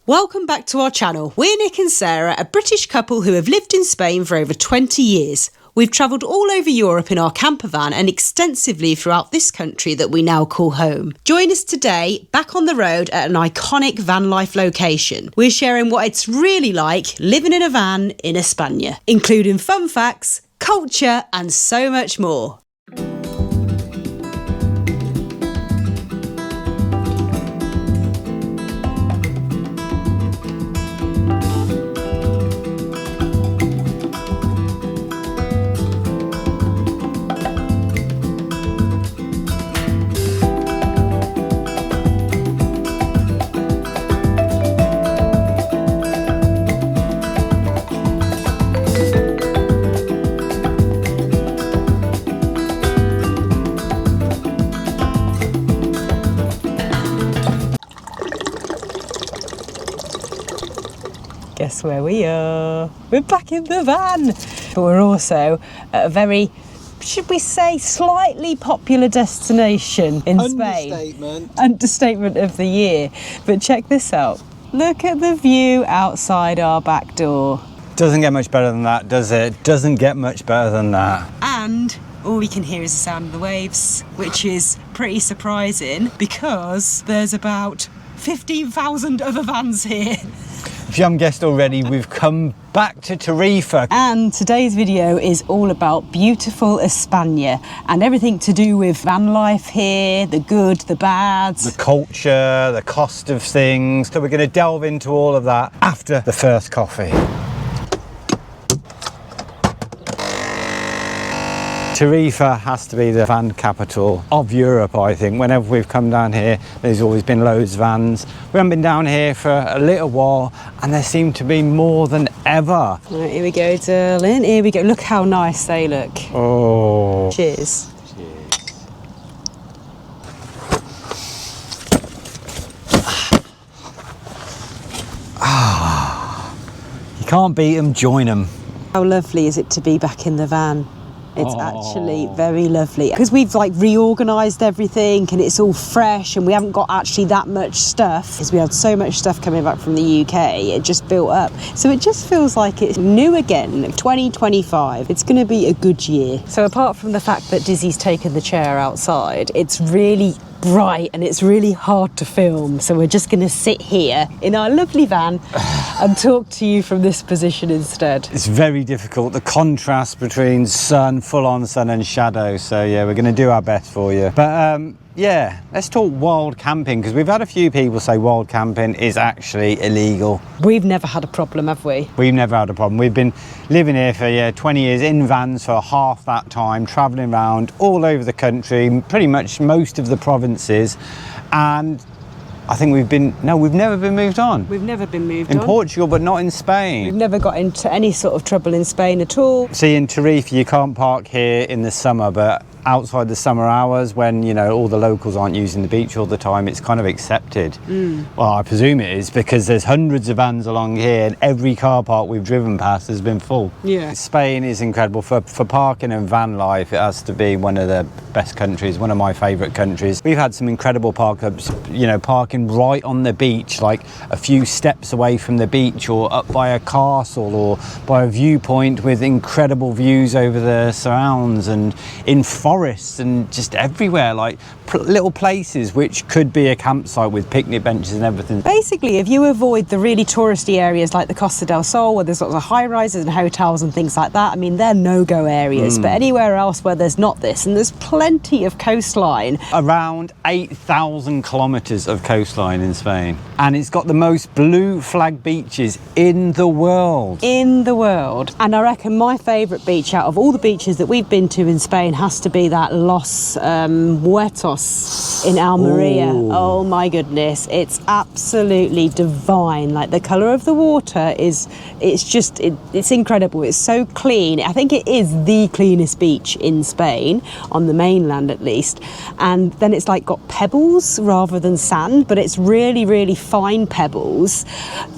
Welcome back to our channel. We're Nick and Sarah, a British couple who have lived in Spain for over 20 years. We've travelled all over Europe in our camper van and extensively throughout this country that we now call home. Join us today, back on the road at an iconic van life location. We're sharing what it's really like living in a van in España, including fun facts, culture and so much more. Guess where we are? We're back in the van. But we're also at a very, should we say, slightly popular destination in Spain. Understatement of the year. But check this out. Look at the view outside our back door. Doesn't get much better than that, does it? Doesn't get much better than that. And all we can hear is the sound of the waves, which is pretty surprising because there's about 15,000 other vans here. If you haven't guessed already, we've come back to Tarifa. And today's video is all about beautiful España and everything to do with van life here, the good, the bad. The culture, the cost of things. So we're going to delve into all of that after the first coffee. Tarifa has to be the van capital of Europe, I think. Whenever we've come down here, there's always been loads of vans. We haven't been down here for a little while, and there seem to be more than ever. Right, here we go, darling. Here we go. Look how nice they look. Oh. Cheers. You can't beat them, join them. How lovely is it to be back in the van? It's actually very lovely because we've like reorganised everything and it's all fresh and we haven't got actually that much stuff because we had so much stuff coming back from the UK. It just built up. So it just feels like it's new again. 2025. It's going to be a good year. So apart from the fact that Dizzy's taken the chair outside, it's really bright and it's really hard to film, so we're just going to sit here in our lovely van and talk to you from this position instead. It's very difficult, the contrast between sun, full-on sun and shadow, so yeah, we're going to do our best for you. But yeah, let's talk wild camping, because we've had a few people say wild camping is actually illegal. We've never had a problem, have we? We've never had a problem. We've been living here for 20 years in vans for half that time, travelling around all over the country, pretty much most of the provinces, and I think we've never been moved on. We've never been moved on. In Portugal, but not in Spain. We've never got into any sort of trouble in Spain at all. See, in Tarifa, you can't park here in the summer, but outside the summer hours when, you know, all the locals aren't using the beach all the time, it's kind of accepted. Well, I presume it is because there's hundreds of vans along here and every car park we've driven past has been full. Yeah. Spain is incredible. For parking and van life, it has to be one of the best countries, one of my favourite countries. We've had some incredible park-ups, you know, parking right on the beach, like a few steps away from the beach or up by a castle or by a viewpoint with incredible views over the surrounds and in forests and just everywhere, like little places which could be a campsite with picnic benches and everything. Basically, if you avoid the really touristy areas like the Costa del Sol, where there's lots of high-rises and hotels and things like that, I mean, they're no-go areas. But anywhere else where there's not this, and there's plenty of coastline. Around 8,000 kilometres of coastline in Spain. And it's got the most blue flag beaches in the world. In the world. And I reckon my favourite beach out of all the beaches that we've been to in Spain has to be that Los Muertos in Almeria. Ooh. Oh my goodness, it's absolutely divine. Like the colour of the water is, it's incredible. It's so clean. I think it is the cleanest beach in Spain, on the mainland at least. And then it's like got pebbles rather than sand, but it's really, really fine pebbles.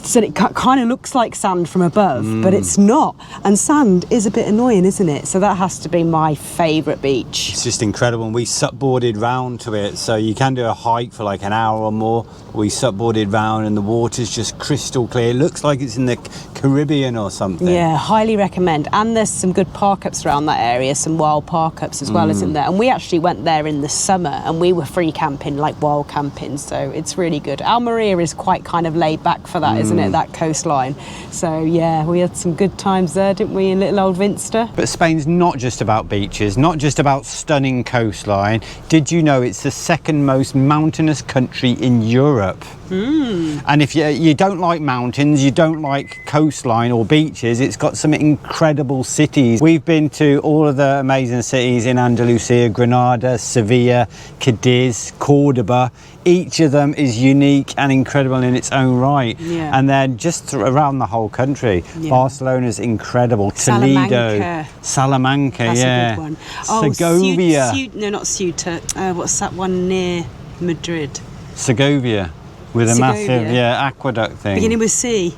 So it kind of looks like sand from above, but it's not. And sand is a bit annoying, isn't it? So that has to be my favourite beach. It's just incredible, and we boarded round to it, so you can do a hike for like an hour or more. We supboarded round and the water's just crystal clear. It looks like it's in the Caribbean or something. Yeah, highly recommend. And there's some good park-ups around that area, some wild park-ups as well, isn't there? And we actually went there in the summer and we were free camping, like wild camping, so it's really good. Almeria is quite kind of laid back for that, isn't it, that coastline? So yeah, we had some good times there, didn't we, in little old Vinster? But Spain's not just about beaches, not just about stunning coastline. Did you know it's the second most mountainous country in Europe? And if you don't like mountains, you don't like coastline or beaches, it's got some incredible cities. We've been to all of the amazing cities in Andalusia: Granada, Sevilla, Cadiz, Cordoba. Each of them is unique and incredible in its own right. Yeah. And then just around the whole country, Barcelona's incredible. Toledo, Salamanca, That's a good one. Oh, Segovia. No, not Ceuta. What's that one near Madrid? Segovia, with a massive aqueduct thing. Beginning with C.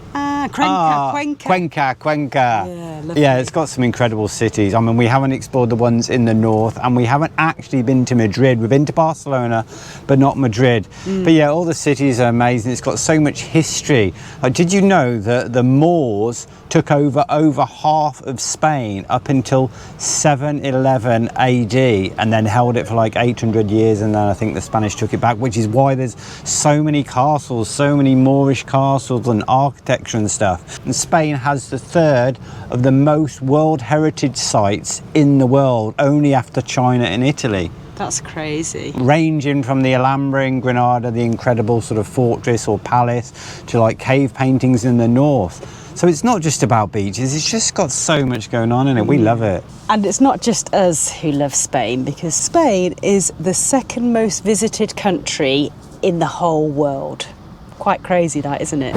Cuenca. Cuenca. Yeah, It's got some incredible cities. I mean, we haven't explored the ones in the north, and we haven't actually been to Madrid. We've been to Barcelona, but not Madrid. But yeah, all the cities are amazing. It's got so much history. Did you know that the Moors took over half of Spain up until 711 AD, and then held it for like 800 years, and then I think the Spanish took it back, which is why there's so many castles, so many Moorish castles and architecture and stuff. And Spain has the third of the most World Heritage sites in the world, only after China and Italy. That's crazy. Ranging from the Alhambra in Granada, the incredible sort of fortress or palace, to like cave paintings in the north. So it's not just about beaches, it's just got so much going on in it. We love it. And it's not just us who love Spain, because Spain is the second most visited country in the whole world. Quite crazy that, isn't it?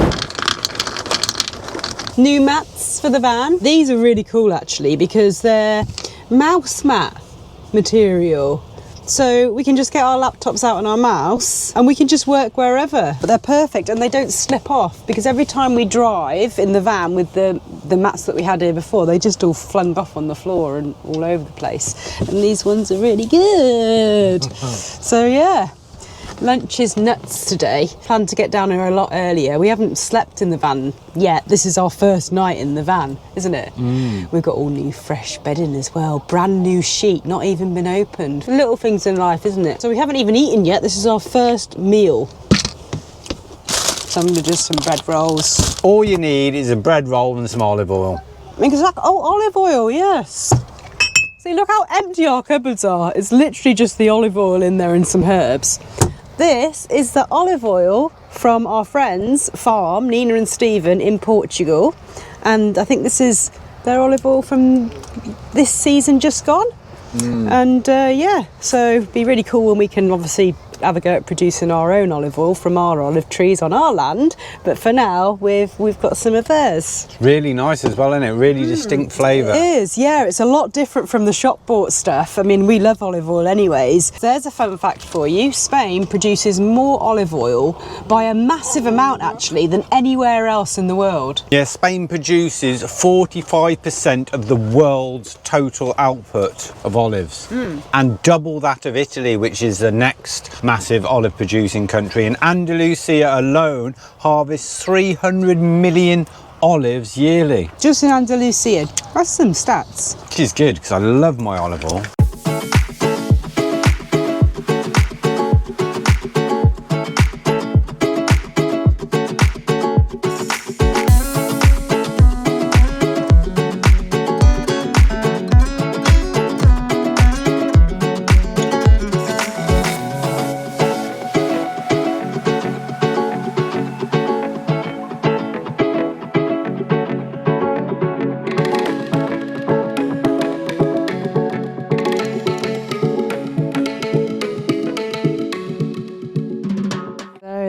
New mats for the van. These are really cool actually, because they're mouse mat material. So we can just get our laptops out on our mouse and we can just work wherever. But they're perfect and they don't slip off, because every time we drive in the van with the mats that we had here before, they just all flung off on the floor and all over the place. And these ones are really good. So yeah. Lunch is nuts today. Plan to get down here a lot earlier. We haven't slept in the van yet. This is our first night in the van, isn't it? We've got all new fresh bedding as well. Brand new sheet, not even been opened. Little things in life, isn't it? So we haven't even eaten yet. This is our first meal. Some just some bread rolls. All you need is a bread roll and some olive oil. Exactly. Oh, olive oil, yes. See, look how empty our cupboards are. It's literally just the olive oil in there and some herbs. This is the olive oil from our friends' farm, Nina and Stephen, in Portugal. And I think this is their olive oil from this season just gone. And yeah, so it'd be really cool when we can obviously have a go at producing our own olive oil from our olive trees on our land, but for now we've got some of theirs. Really nice as well, isn't it? Really distinct flavour. It is, yeah. It's a lot different from the shop bought stuff. I mean, we love olive oil anyways. There's a fun fact for you. Spain produces more olive oil by a massive amount actually than anywhere else in the world. Yeah, Spain produces 45% of the world's total output of olives, and double that of Italy, which is the next massive olive producing country. And Andalusia alone harvests 300 million olives yearly. Just in Andalusia. That's some stats. Which is good, because I love my olive oil.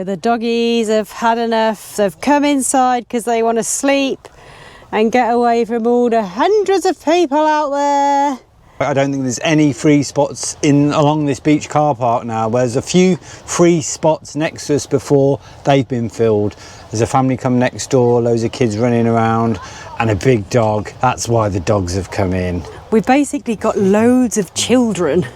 The doggies have had enough. They've come inside because they want to sleep and get away from all the hundreds of people out there. I don't think there's any free spots along this beach car park now. There's a few free spots next to us before they've been filled. There's a family come next door, loads of kids running around, and a big dog. That's why the dogs have come in. We've basically got loads of children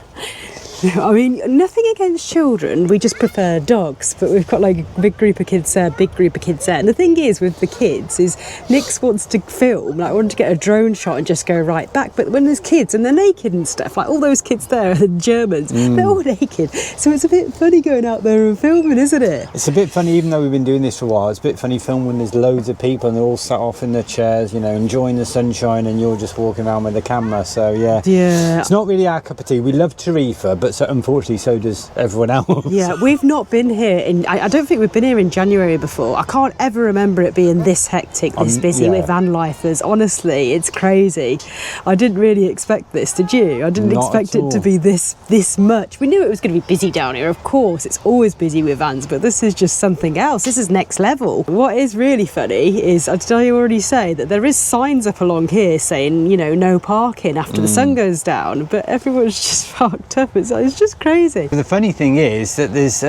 I mean, nothing against children, we just prefer dogs, but we've got like a big group of kids there, big group of kids there. And the thing is with the kids is Nix wants to film, like I want to get a drone shot and just go right back, but when there's kids and they're naked and stuff, like all those kids there, the Germans, they're all naked. So it's a bit funny going out there and filming, isn't it? It's a bit funny, even though we've been doing this for a while, it's a bit funny filming when there's loads of people and they're all sat off in their chairs, you know, enjoying the sunshine, and you're just walking around with the camera. So yeah, it's not really our cup of tea. We love Tarifa, but unfortunately so does everyone else. Yeah, we've not been here in, I don't think we've been here in January before. I can't ever remember it being this hectic, this busy with van lifers. Honestly, it's crazy. I didn't really expect this, did you? I didn't expect it to be this much. We knew it was going to be busy down here, of course. It's always busy with vans, but this is just something else. This is next level. What is really funny is, did I already say that there is signs up along here saying, you know, no parking after the sun goes down, but everyone's just parked up. It's just crazy. The funny thing is that there's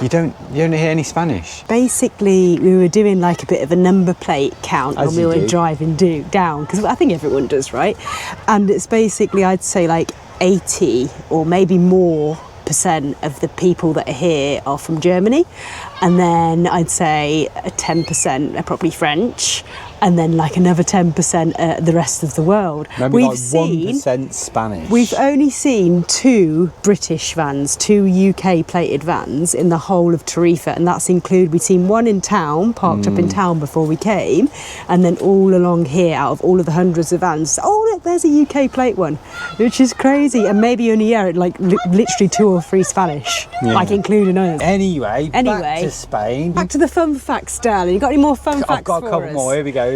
you don't hear any Spanish. Basically, we were doing like a bit of a number plate count when we were driving down, because I think everyone does, right? And it's basically, I'd say like 80 or maybe more % of the people that are here are from Germany, and then I'd say 10% are probably French, and then like another 10% the rest of the world. Maybe we've like seen 1% Spanish. We've only seen 2 British vans, 2 UK plated vans in the whole of Tarifa, and that's we'd seen one in town, parked up in town before we came, and then all along here, out of all of the hundreds of vans, oh look, there's a UK plate one, which is crazy. And maybe only like literally 2 or 3 Spanish, like including us. Anyway, back to Spain. Back to the fun facts, darling. You got any more fun facts? I've got a couple more. Here we go.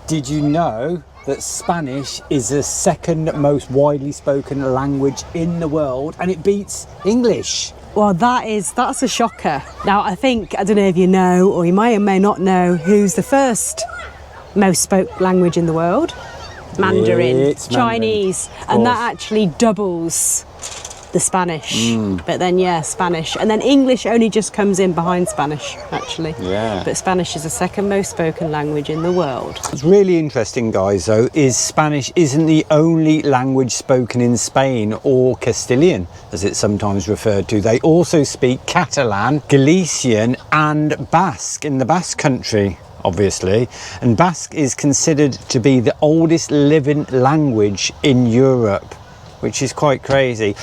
Did you know that Spanish is the second most widely spoken language in the world, and it beats English? Well, that's a shocker. Now, I don't know if you know, or you may or may not know, who's the first most spoke language in the world? Mandarin. It's Chinese. And that actually doubles the Spanish. But then, Spanish. And then English only just comes in behind Spanish, actually. Yeah. But Spanish is the second most spoken language in the world. What's really interesting, guys, though, is Spanish isn't the only language spoken in Spain, or Castilian, as it's sometimes referred to. They also speak Catalan, Galician, and Basque in the Basque country, obviously. And Basque is considered to be the oldest living language in Europe, which is quite crazy.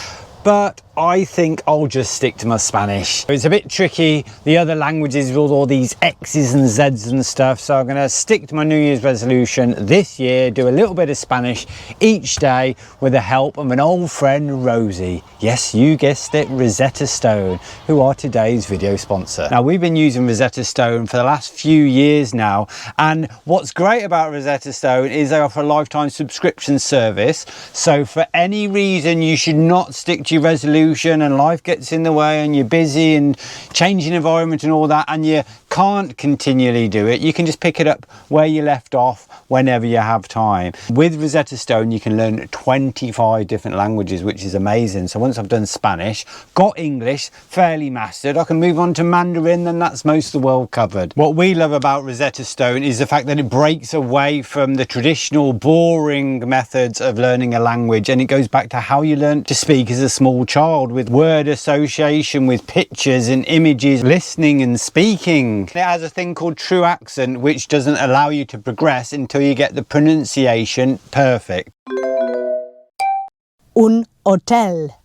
But I think I'll just stick to my Spanish. It's a bit tricky, the other languages with all these X's and Z's and stuff, so I'm gonna stick to my New Year's resolution this year, do a little bit of Spanish each day with the help of an old friend, Rosie. Yes, you guessed it, Rosetta Stone, who are today's video sponsor. Now, we've been using Rosetta Stone for the last few years now, and what's great about Rosetta Stone is they offer a lifetime subscription service, so for any reason you should not stick to your resolution and life gets in the way and you're busy and changing environment and all that, and you can't continually do it, you can just pick it up where you left off whenever you have time. With Rosetta Stone, you can learn 25 different languages, which is amazing. So once I've done Spanish, got English fairly mastered, I can move on to Mandarin, and that's most of the world covered. What we love about Rosetta Stone is the fact that it breaks away from the traditional boring methods of learning a language, and it goes back to how you learned to speak as a small child, with word association, with pictures and images, listening and speaking. It has a thing called true accent, which doesn't allow you to progress until you get the pronunciation perfect. Un hotel.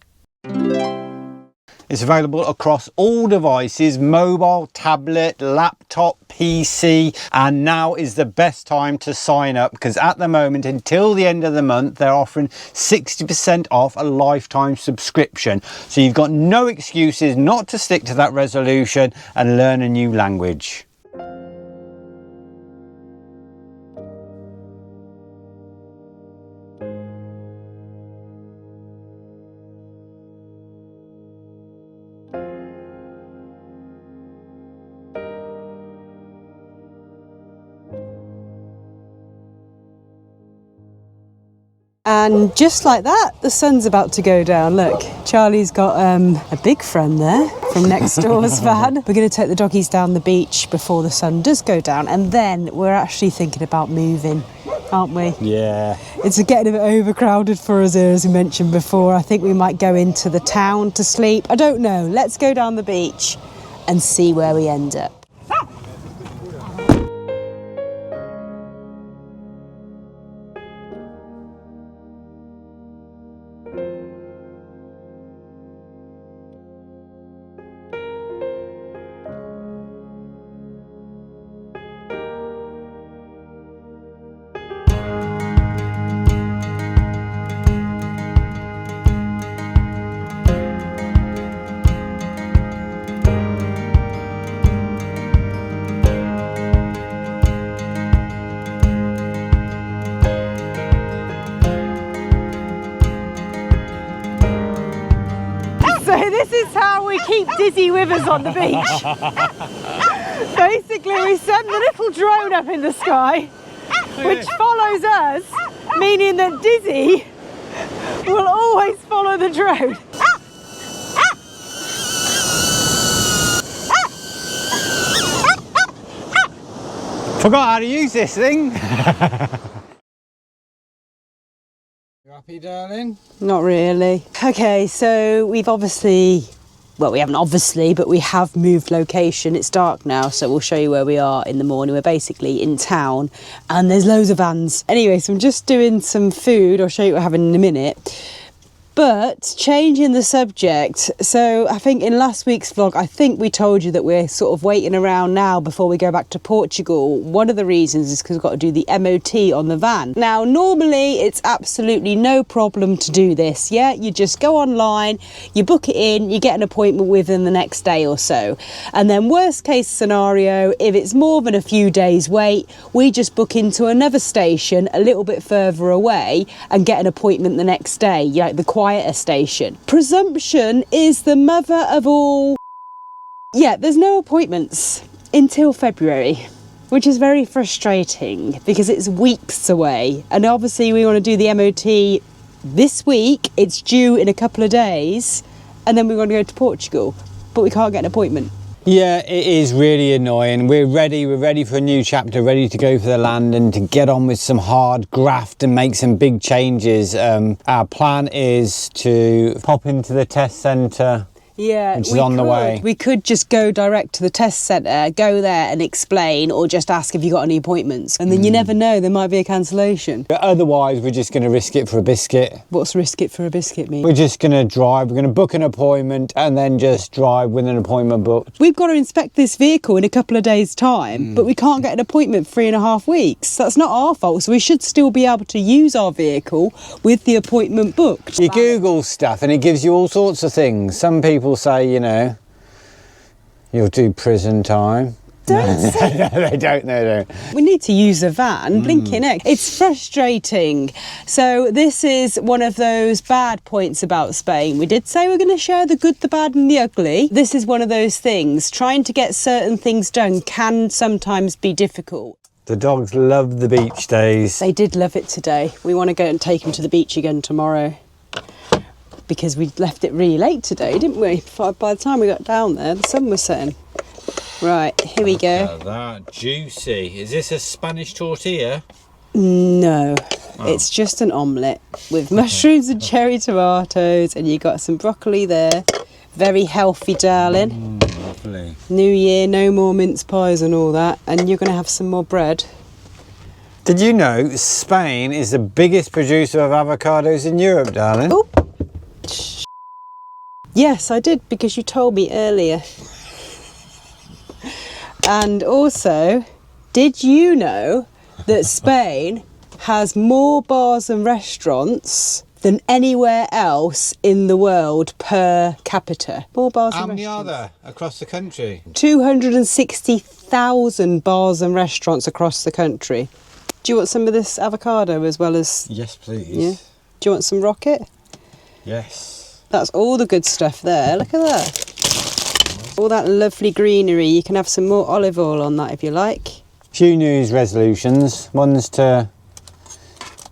It's available across all devices, mobile, tablet, laptop, PC, and now is the best time to sign up, because at the moment, until the end of the month, they're offering 60% off a lifetime subscription. So you've got no excuses not to stick to that resolution and learn a new language. And just like that, the sun's about to go down. Look, Charlie's got a big friend there from next door's van. We're going to take the doggies down the beach before the sun does go down, and then we're actually thinking about moving aren't we? Yeah. It's getting a bit overcrowded for us here, as we mentioned before. I think we might go into the town to sleep. I don't know. Let's go down the beach and see where we end up. So this is how we keep Dizzy with us on the beach. Basically, we send the little drone up in the sky, which follows us, meaning that Dizzy will always follow the drone. Forgot how to use this thing. You happy, darling? Not really. Okay, so we've obviously, well, we haven't obviously, but we have moved location. It's dark now, so we'll show you where we are in the morning. We're basically in town and there's loads of vans. Anyway, so I'm just doing some food. I'll show you what we're having in a minute. But changing the subject, so I think in last week's vlog, I think we told you that we're sort of waiting around now before we go back to Portugal. One of the reasons is because we've got to do the MOT on the van. Now, normally it's absolutely no problem to do this, yeah? You just go online, you book it in, you get an appointment within the next day or so. And then worst case scenario, if it's more than a few days wait, we just book into another station a little bit further away and get an appointment the next day, like the quieter station. Presumption is the mother of all. Yeah, there's no appointments until February, which is very frustrating because it's weeks away. And obviously we want to do the MOT this week. It's due in a couple of days and then we want to go to Portugal, but we can't get an appointment. Yeah, it is really annoying. We're ready for a new chapter, ready to go for the land and to get on with some hard graft and make some big changes. Our plan is to pop into the test centre. Yeah, which is on the way. We could just go direct to the test centre, go there and explain, or just ask if you got any appointments. And then you never know, there might be a cancellation. But otherwise, we're just going to risk it for a biscuit. What's risk it for a biscuit mean? We're just going to drive, we're going to book an appointment and then just drive with an appointment booked. We've got to inspect this vehicle in a couple of days' time, but we can't get an appointment 3.5 weeks. That's not our fault, so we should still be able to use our vehicle with the appointment booked. You Google stuff and it gives you all sorts of things. Some people say, you know, you'll do prison time. Don't say no, they don't. We need to use a van, blinking heck. It's frustrating. So this is one of those bad points about Spain. We did say we're going to share the good, the bad and the ugly. This is one of those things. Trying to get certain things done can sometimes be difficult. The dogs love the beach days. They did love it today. We want to go and take them to the beach again tomorrow, because we left it really late today, didn't we? By the time we got down there, the sun was setting. Right, here we go. Look at that, juicy. Is this a Spanish tortilla? No, it's just an omelette with mushrooms and cherry tomatoes, and you got some broccoli there. Very healthy, darling. Lovely. New year, no more mince pies and all that, and you're going to have some more bread. Did you know Spain is the biggest producer of avocados in Europe, darling? Oh. Yes, I did, because you told me earlier. And also, did you know that Spain has more bars and restaurants than anywhere else in the world per capita? More bars and restaurants. How many are there across the country? 260,000 bars and restaurants across the country. Do you want some of this avocado as well as... Yes, please. Yeah. Do you want some rocket? Yes. That's all the good stuff there. Look at that. All that lovely greenery. You can have some more olive oil on that if you like. Few New Year's resolutions. One's to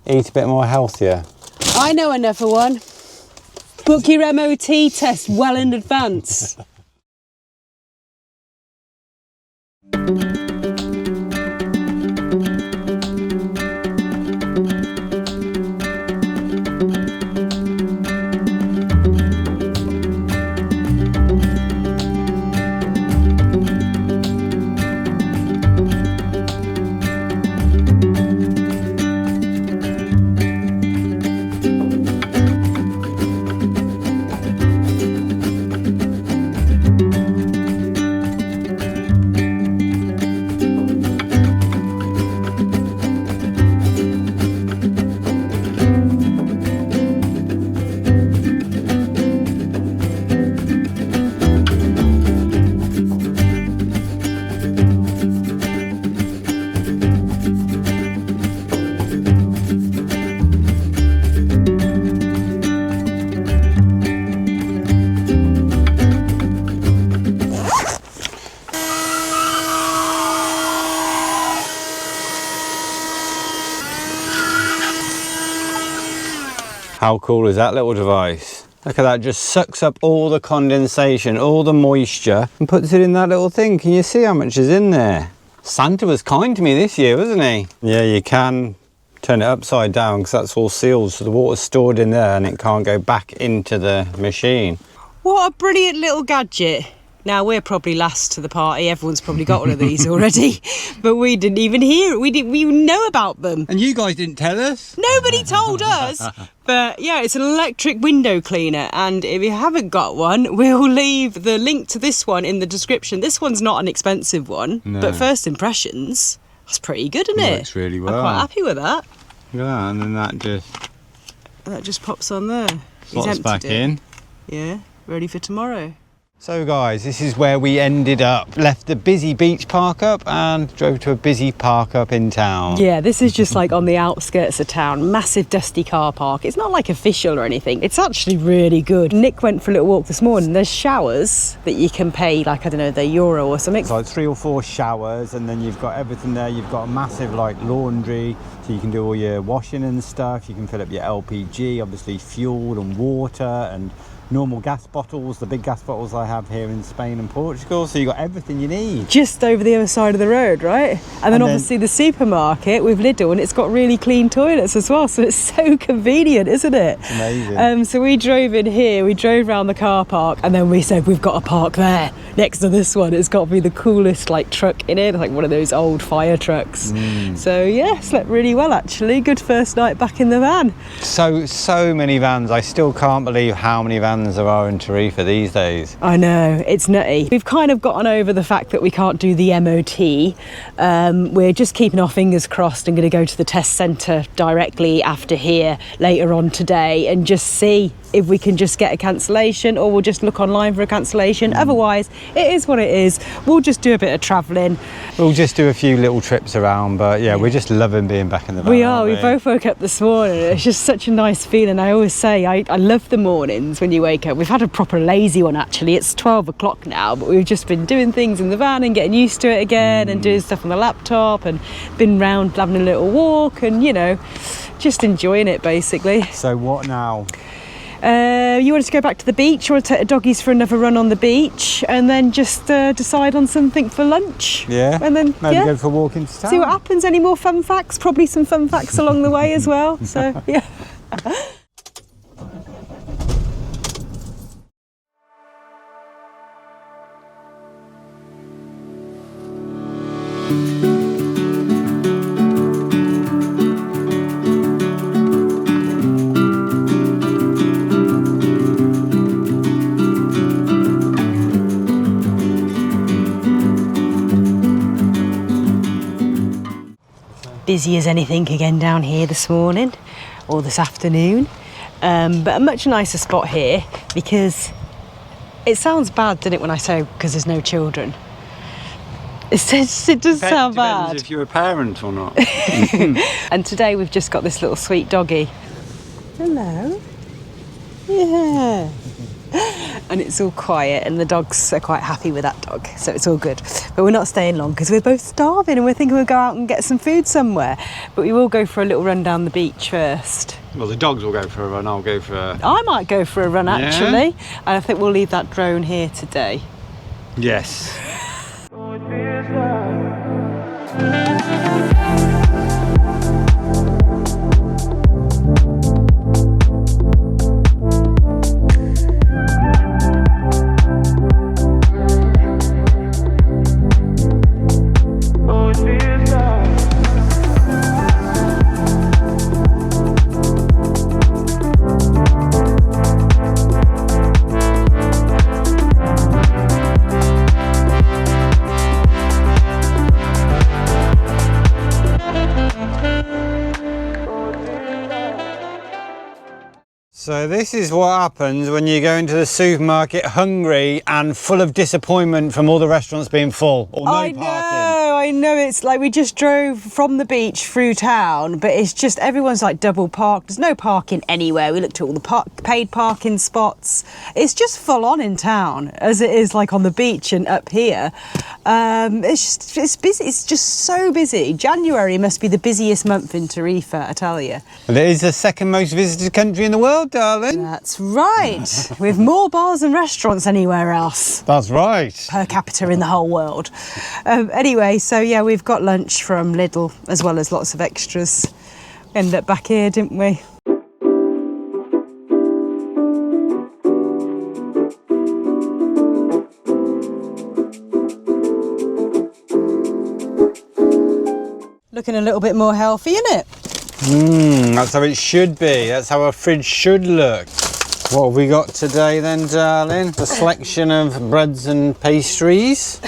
eat a bit more healthier. I know another one. Book your MOT test well in advance. How cool is that little device? Look at that, just sucks up all the condensation, all the moisture, and puts it in that little thing. Can you see how much is in there? Santa was kind to me this year, wasn't he? Yeah, you can turn it upside down because that's all sealed, so the water's stored in there and it can't go back into the machine. What a brilliant little gadget. Now, we're probably last to the party. Everyone's probably got one of these already, but we didn't even hear it. We didn't even know about them. And you guys didn't tell us? Nobody told us. But yeah, it's an electric window cleaner, and if you haven't got one, we'll leave the link to this one in the description. This one's not an expensive one, but first impressions, that's pretty good, isn't it? Works really well. I'm quite happy with that. Yeah, and then that just pops on there. slots back in. Yeah, ready for tomorrow. So guys, this is where we ended up. Left the busy beach park up and drove to a busy park up in town. Yeah, this is just like on the outskirts of town. Massive dusty car park. It's not like official or anything. It's actually really good. Nick went for a little walk this morning. There's showers that you can pay, like, I don't know, the euro or something. So like 3 or 4 showers, and then you've got everything there. You've got a massive like laundry, so you can do all your washing and stuff. You can fill up your LPG, obviously fuel and water, and normal gas bottles, the big gas bottles I have here in Spain and Portugal. So you got everything you need. Just over the other side of the road, right? And then obviously the supermarket with Lidl, and it's got really clean toilets as well. So it's so convenient, isn't it? It's amazing. So we drove in here, we drove around the car park, and then we said we've got to park there next to this one. It's got to be the coolest like truck in it, like one of those old fire trucks. So yeah, slept really well actually. Good first night back in the van. So many vans. I still can't believe how many vans there are in Tarifa these days. I know, it's nutty. We've kind of gotten over the fact that we can't do the MOT. We're just keeping our fingers crossed and going to go to the test centre directly after here later on today and just see if we can just get a cancellation, or we'll just look online for a cancellation. Otherwise, it is what it is. We'll just do a bit of travelling. We'll just do a few little trips around, but yeah, we're just loving being back in the van. We are. We both woke up this morning. It's just such a nice feeling. I always say I love the mornings when you wake up. We've had a proper lazy one actually. It's 12 o'clock now, but we've just been doing things in the van and getting used to it again and doing stuff on the laptop and been round having a little walk and, you know, just enjoying it basically. So what now? You want us to go back to the beach, or want to take the doggies for another run on the beach, and then just decide on something for lunch? Yeah, and then maybe go for a walk into town. See what happens. Any more fun facts? Probably some fun facts along the way as well. So yeah. Busy as anything again down here this morning or this afternoon, but a much nicer spot here because it sounds bad, doesn't it, when I say because there's no children? It does sound bad. Depends if you're a parent or not. And today we've just got this little sweet doggy. Hello. Yeah. And it's all quiet and the dogs are quite happy with that dog, so it's all good. But we're not staying long because we're both starving and we're thinking we'll go out and get some food somewhere, but we will go for a little run down the beach first. Well, the dogs will go for a run, I'll go for a... I might go for a run actually, and I think we'll leave that drone here today. Yes. So this is what happens when you go into the supermarket hungry and full of disappointment from all the restaurants being full or no parking. I I know, it's like we just drove from the beach through town, but it's just everyone's like double parked. There's no parking anywhere. We looked at all the paid parking spots. It's just full on in town as it is like on the beach and up here. It's busy. It's just so busy. January must be the busiest month in Tarifa, I tell you. Well, it is the second most visited country in the world, darling. That's right. With more bars and restaurants anywhere else. That's right. Per capita in the whole world. Anyway, so yeah, we've got lunch from Lidl as well as lots of extras. Ended up back here, didn't we? Looking a little bit more healthy, isn't it? That's how it should be. That's how a fridge should look. What have we got today then, darling? A selection of breads and pastries.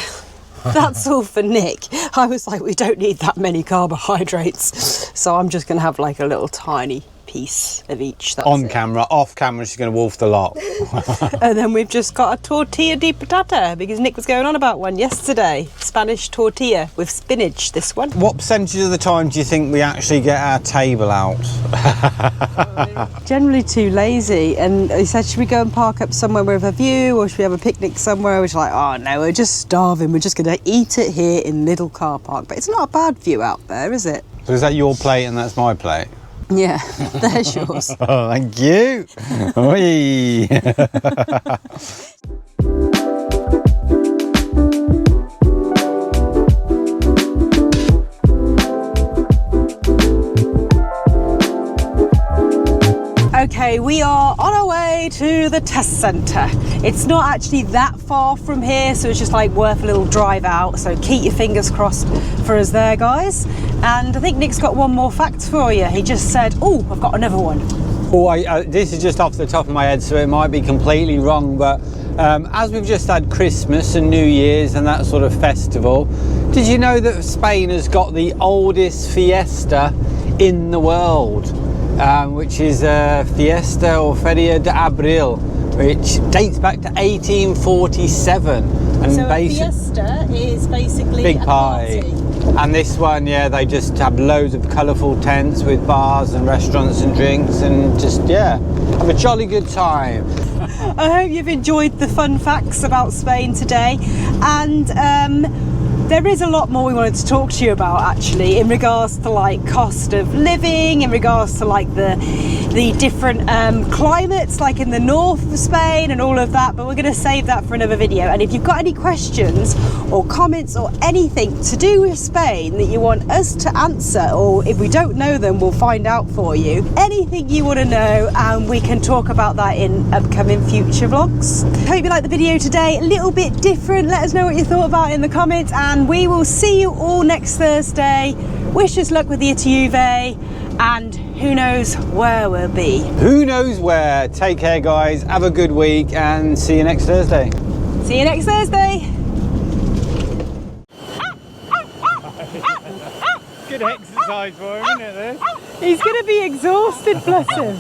That's all for Nick. I was like, we don't need that many carbohydrates. So I'm just going to have like a little tiny piece of each. That's On it. camera, off camera, she's going to wolf the lot. And then we've just got a tortilla de patata because Nick was going on about one yesterday. Spanish tortilla with spinach, this one. What percentage of the time do you think we actually get our table out? Generally too lazy, and he said, should we go and park up somewhere with a view, or should we have a picnic somewhere? Which like, oh no, we're just starving, we're just going to eat it here in Lidl car park. But it's not a bad view out there, is it? So is that your plate and that's my plate? Yeah, there's yours. Oh, thank you. Oi. Okay, we are on our way to the test centre. It's not actually that far from here, so it's just like worth a little drive out. So keep your fingers crossed for us there, guys. And I think Nick's got one more fact for you. He just said, oh, I've got another one. Oh, this is just off the top of my head, so it might be completely wrong, but as we've just had Christmas and New Year's and that sort of festival, did you know that Spain has got the oldest fiesta in the world? Which is Fiesta or Feria de Abril, which dates back to 1847. And so a fiesta is basically big a party. And this one, yeah, they just have loads of colourful tents with bars and restaurants and drinks and just, yeah, have a jolly good time. I hope you've enjoyed the fun facts about Spain today, and there is a lot more we wanted to talk to you about actually in regards to like cost of living, in regards to like the different climates like in the north of Spain and all of that, but we're going to save that for another video. And if you've got any questions or comments or anything to do with Spain that you want us to answer, or if we don't know them we'll find out for you, anything you want to know, and we can talk about that in upcoming future vlogs. Hope you liked the video today, a little bit different. Let us know what you thought about it in the comments, and we will see you all next Thursday. Wish us luck with the Juve, and who knows where we'll be. Who knows where. Take care, guys. Have a good week and see you next Thursday. See you next Thursday. Good exercise for him, isn't it, this? He's going to be exhausted, bless him.